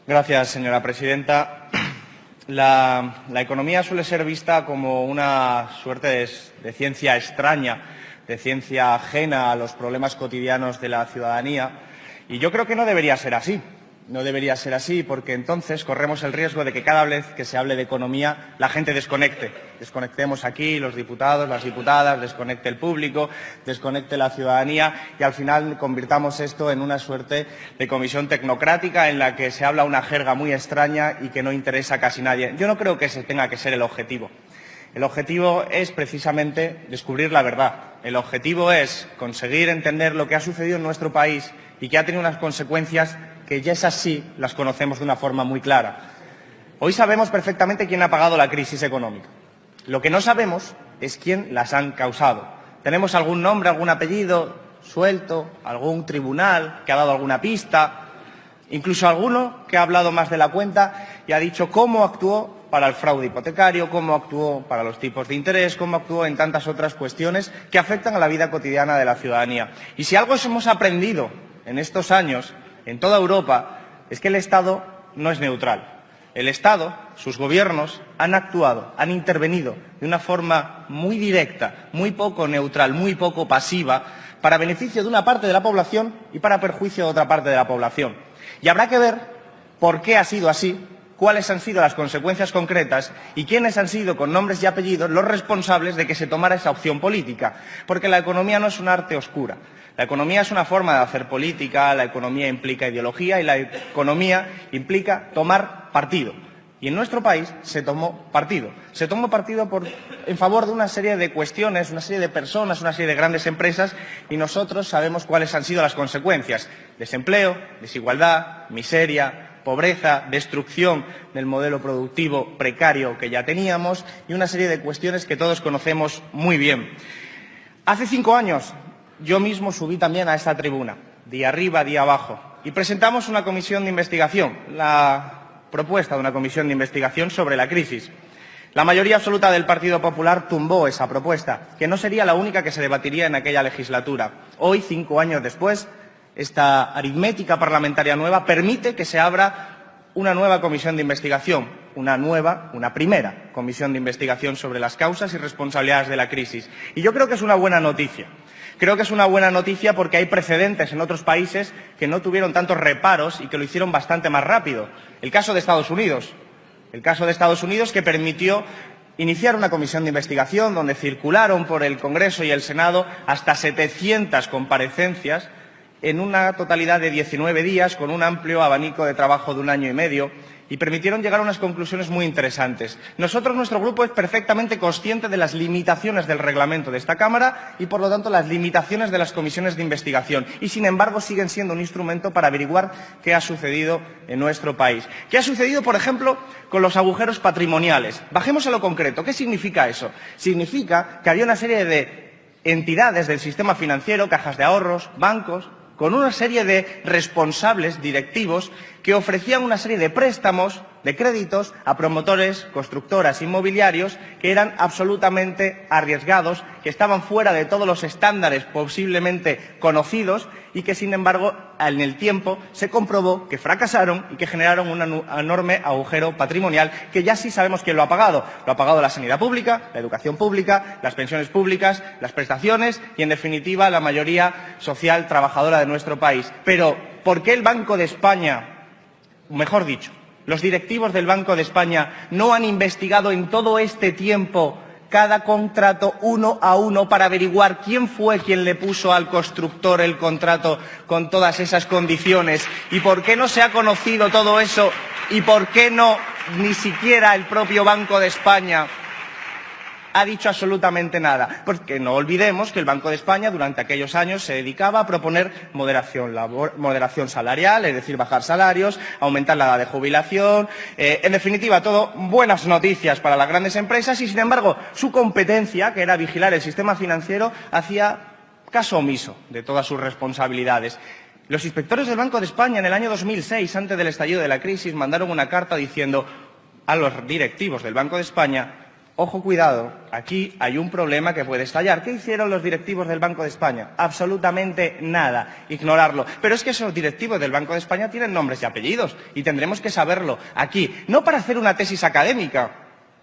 Gracias, señora presidenta. La economía suele ser vista como una suerte de ciencia extraña, de ciencia ajena a los problemas cotidianos de la ciudadanía, y yo creo que no debería ser así. No debería ser así porque entonces corremos el riesgo de que cada vez que se hable de economía la gente desconecte. Desconectemos aquí los diputados, las diputadas, desconecte el público, desconecte la ciudadanía y al final convirtamos esto en una suerte de comisión tecnocrática en la que se habla una jerga muy extraña y que no interesa a casi nadie. Yo no creo que ese tenga que ser el objetivo. El objetivo es precisamente descubrir la verdad. El objetivo es conseguir entender lo que ha sucedido en nuestro país y que ha tenido unas consecuencias que ya esas sí las conocemos de una forma muy clara. Hoy sabemos perfectamente quién ha pagado la crisis económica. Lo que no sabemos es quién las han causado. ¿Tenemos algún nombre, algún apellido suelto, algún tribunal que ha dado alguna pista? Incluso alguno que ha hablado más de la cuenta y ha dicho cómo actuó para el fraude hipotecario, cómo actuó para los tipos de interés, cómo actuó en tantas otras cuestiones que afectan a la vida cotidiana de la ciudadanía. Y si algo hemos aprendido en estos años en toda Europa es que el Estado no es neutral. El Estado, sus gobiernos, han actuado, han intervenido de una forma muy directa, muy poco neutral, muy poco pasiva, para beneficio de una parte de la población y para perjuicio de otra parte de la población. Y habrá que ver por qué ha sido así, cuáles han sido las consecuencias concretas y quiénes han sido, con nombres y apellidos, los responsables de que se tomara esa opción política. Porque la economía no es un arte oscura. La economía es una forma de hacer política, la economía implica ideología y la economía implica tomar partido. Y en nuestro país se tomó partido. Se tomó partido en favor de una serie de cuestiones, una serie de personas, una serie de grandes empresas y nosotros sabemos cuáles han sido las consecuencias. Desempleo, desigualdad, miseria, pobreza, destrucción del modelo productivo precario que ya teníamos y una serie de cuestiones que todos conocemos muy bien. Hace 5 años yo mismo subí también a esta tribuna, día arriba, día abajo, y presentamos una comisión de investigación, la propuesta de una comisión de investigación sobre la crisis. La mayoría absoluta del Partido Popular tumbó esa propuesta, que no sería la única que se debatiría en aquella legislatura. Hoy, 5 años después, esta aritmética parlamentaria nueva permite que se abra una nueva comisión de investigación, una primera comisión de investigación sobre las causas y responsabilidades de la crisis. Y yo creo que es una buena noticia. Creo que es una buena noticia porque hay precedentes en otros países que no tuvieron tantos reparos y que lo hicieron bastante más rápido. El caso de Estados Unidos. El caso de Estados Unidos que permitió iniciar una comisión de investigación donde circularon por el Congreso y el Senado hasta 700 comparecencias en una totalidad de 19 días con un amplio abanico de trabajo de 1 año y medio y permitieron llegar a unas conclusiones muy interesantes. Nuestro grupo es perfectamente consciente de las limitaciones del reglamento de esta Cámara y, por lo tanto, las limitaciones de las comisiones de investigación. Y, sin embargo, siguen siendo un instrumento para averiguar qué ha sucedido en nuestro país. ¿Qué ha sucedido, por ejemplo, con los agujeros patrimoniales? Bajemos a lo concreto. ¿Qué significa eso? Significa que había una serie de entidades del sistema financiero, cajas de ahorros, bancos, con una serie de responsables directivos que ofrecían una serie de préstamos, de créditos, a promotores, constructoras, inmobiliarios, que eran absolutamente arriesgados, que estaban fuera de todos los estándares posiblemente conocidos y que, sin embargo, en el tiempo se comprobó que fracasaron y que generaron un enorme agujero patrimonial que ya sí sabemos quién lo ha pagado. Lo ha pagado la sanidad pública, la educación pública, las pensiones públicas, las prestaciones y, en definitiva, la mayoría social trabajadora de nuestro país. Pero, ¿por qué el Banco de España, mejor dicho, los directivos del Banco de España no han investigado en todo este tiempo cada contrato uno a uno para averiguar quién fue quien le puso al constructor el contrato con todas esas condiciones? ¿Y por qué no se ha conocido todo eso? ¿Y por qué no ni siquiera el propio Banco de España ha dicho absolutamente nada? Porque no olvidemos que el Banco de España durante aquellos años se dedicaba a proponer moderación salarial, es decir, bajar salarios, aumentar la edad de jubilación, en definitiva, todo buenas noticias para las grandes empresas y, sin embargo, su competencia, que era vigilar el sistema financiero, hacía caso omiso de todas sus responsabilidades. Los inspectores del Banco de España en el año 2006, antes del estallido de la crisis, mandaron una carta diciendo a los directivos del Banco de España ojo, cuidado, aquí hay un problema que puede estallar. ¿Qué hicieron los directivos del Banco de España? Absolutamente nada, ignorarlo. Pero es que esos directivos del Banco de España tienen nombres y apellidos y tendremos que saberlo aquí, no para hacer una tesis académica,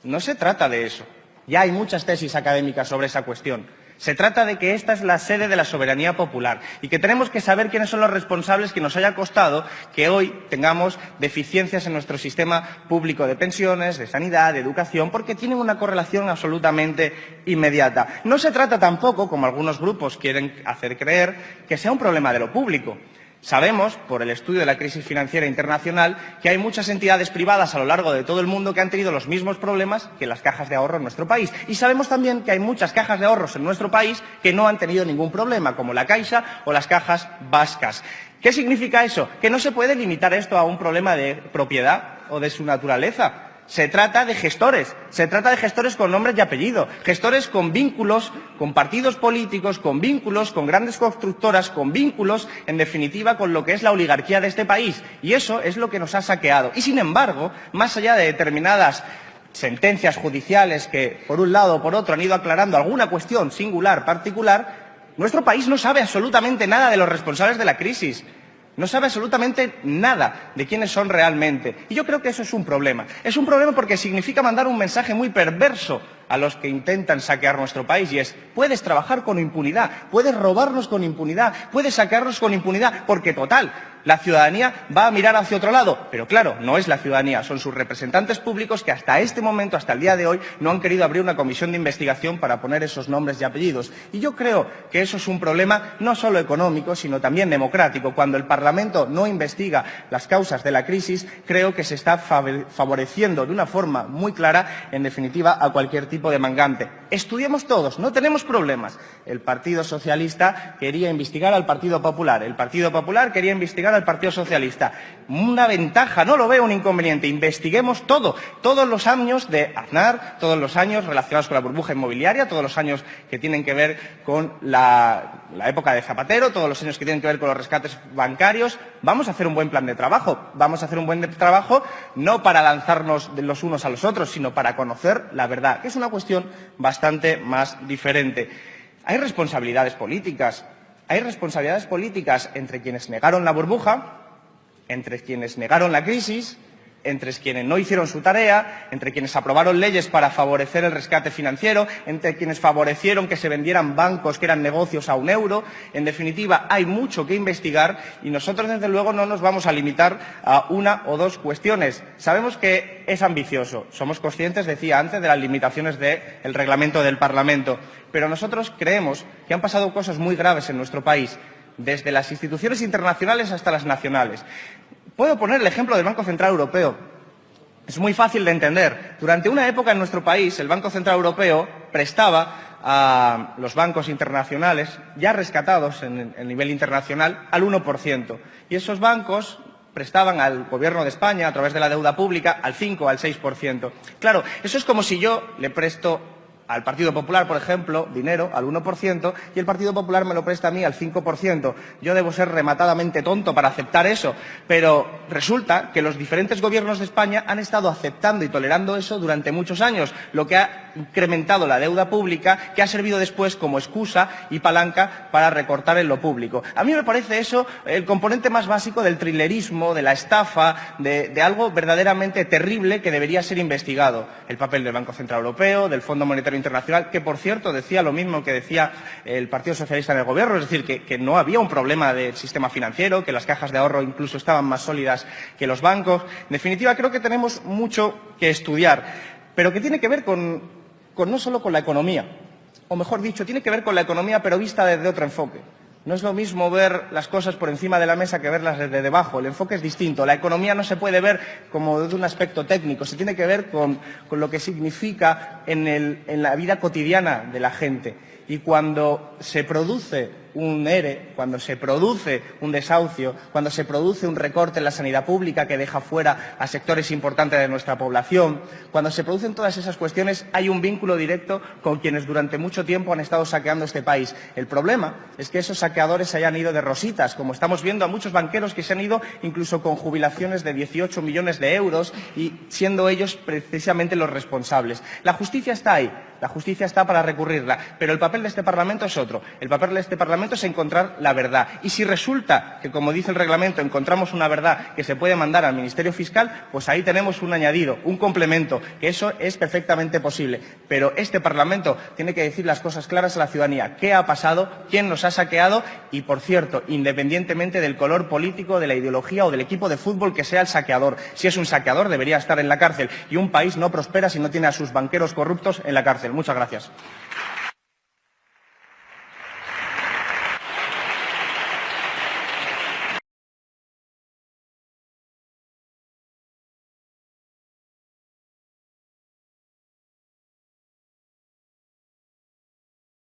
no se trata de eso. Ya hay muchas tesis académicas sobre esa cuestión. Se trata de que esta es la sede de la soberanía popular y que tenemos que saber quiénes son los responsables que nos haya costado que hoy tengamos deficiencias en nuestro sistema público de pensiones, de sanidad, de educación, porque tienen una correlación absolutamente inmediata. No se trata tampoco, como algunos grupos quieren hacer creer, que sea un problema de lo público. Sabemos, por el estudio de la crisis financiera internacional, que hay muchas entidades privadas a lo largo de todo el mundo que han tenido los mismos problemas que las cajas de ahorro en nuestro país. Y sabemos también que hay muchas cajas de ahorros en nuestro país que no han tenido ningún problema, como la Caixa o las cajas vascas. ¿Qué significa eso? Que no se puede limitar esto a un problema de propiedad o de su naturaleza. Se trata de gestores con nombres y apellido, gestores con vínculos con partidos políticos, con vínculos con grandes constructoras, con vínculos, en definitiva, con lo que es la oligarquía de este país. Y eso es lo que nos ha saqueado. Y, sin embargo, más allá de determinadas sentencias judiciales que, por un lado o por otro, han ido aclarando alguna cuestión singular, particular, nuestro país no sabe absolutamente nada de los responsables de la crisis. No sabe absolutamente nada de quiénes son realmente. Y yo creo que eso es un problema. Es un problema porque significa mandar un mensaje muy perverso a los que intentan saquear nuestro país, y es: puedes trabajar con impunidad, puedes robarnos con impunidad, puedes saquearnos con impunidad, porque total, la ciudadanía va a mirar hacia otro lado. Pero claro, no es la ciudadanía, son sus representantes públicos que hasta este momento, hasta el día de hoy, no han querido abrir una comisión de investigación para poner esos nombres y apellidos. Y yo creo que eso es un problema no solo económico, sino también democrático. Cuando el Parlamento no investiga las causas de la crisis, creo que se está favoreciendo de una forma muy clara, en definitiva, a cualquier tipo de mangante. Estudiemos todos, no tenemos problemas. El Partido Socialista quería investigar al Partido Popular, el Partido Popular quería investigar al Partido Socialista. Una ventaja, no lo veo un inconveniente. Investiguemos todo, todos los años de Aznar, todos los años relacionados con la burbuja inmobiliaria, todos los años que tienen que ver con la época de Zapatero, todos los años que tienen que ver con los rescates bancarios. Vamos a hacer un buen plan de trabajo. Vamos a hacer un buen trabajo no para lanzarnos de los unos a los otros, sino para conocer la verdad, que es una cuestión bastante más diferente. Hay responsabilidades políticas. Hay responsabilidades políticas entre quienes negaron la burbuja, entre quienes negaron la crisis, entre quienes no hicieron su tarea, entre quienes aprobaron leyes para favorecer el rescate financiero, entre quienes favorecieron que se vendieran bancos que eran negocios a €1. En definitiva, hay mucho que investigar y nosotros, desde luego, no nos vamos a limitar a una o dos cuestiones. Sabemos que es ambicioso, somos conscientes, decía antes, de las limitaciones del reglamento del Parlamento, pero nosotros creemos que han pasado cosas muy graves en nuestro país, desde las instituciones internacionales hasta las nacionales. Puedo poner el ejemplo del Banco Central Europeo. Es muy fácil de entender. Durante una época en nuestro país, el Banco Central Europeo prestaba a los bancos internacionales, ya rescatados en el nivel internacional, al 1%. Y esos bancos prestaban al Gobierno de España, a través de la deuda pública, al 5 o al 6%. Claro, eso es como si yo le presto al Partido Popular, por ejemplo, dinero al 1% y el Partido Popular me lo presta a mí al 5%. Yo debo ser rematadamente tonto para aceptar eso, pero resulta que los diferentes gobiernos de España han estado aceptando y tolerando eso durante muchos años, lo que ha incrementado la deuda pública, que ha servido después como excusa y palanca para recortar en lo público. A mí me parece eso el componente más básico del trilerismo, de la estafa, de algo verdaderamente terrible que debería ser investigado. El papel del Banco Central Europeo, del Fondo Monetario Internacional, que, por cierto, decía lo mismo que decía el Partido Socialista en el Gobierno, es decir, que no había un problema del sistema financiero, que las cajas de ahorro incluso estaban más sólidas que los bancos. En definitiva, creo que tenemos mucho que estudiar, pero que tiene que ver no solo con la economía, o mejor dicho, tiene que ver con la economía pero vista desde otro enfoque. No es lo mismo ver las cosas por encima de la mesa que verlas desde debajo. El enfoque es distinto. La economía no se puede ver como desde un aspecto técnico. Se tiene que ver con lo que significa en la vida cotidiana de la gente. Y cuando se produce un ERE, cuando se produce un desahucio, cuando se produce un recorte en la sanidad pública que deja fuera a sectores importantes de nuestra población, cuando se producen todas esas cuestiones, hay un vínculo directo con quienes durante mucho tiempo han estado saqueando este país. El problema es que esos saqueadores se hayan ido de rositas, como estamos viendo a muchos banqueros que se han ido incluso con jubilaciones de 18 millones de euros y siendo ellos precisamente los responsables. La justicia está ahí. La justicia está para recurrirla, pero el papel de este Parlamento es otro. El papel de este Parlamento es encontrar la verdad. Y si resulta que, como dice el reglamento, encontramos una verdad que se puede mandar al Ministerio Fiscal, pues ahí tenemos un añadido, un complemento, que eso es perfectamente posible. Pero este Parlamento tiene que decir las cosas claras a la ciudadanía. ¿Qué ha pasado? ¿Quién nos ha saqueado? Y, por cierto, independientemente del color político, de la ideología o del equipo de fútbol que sea el saqueador. Si es un saqueador, debería estar en la cárcel. Y un país no prospera si no tiene a sus banqueros corruptos en la cárcel. Muchas gracias.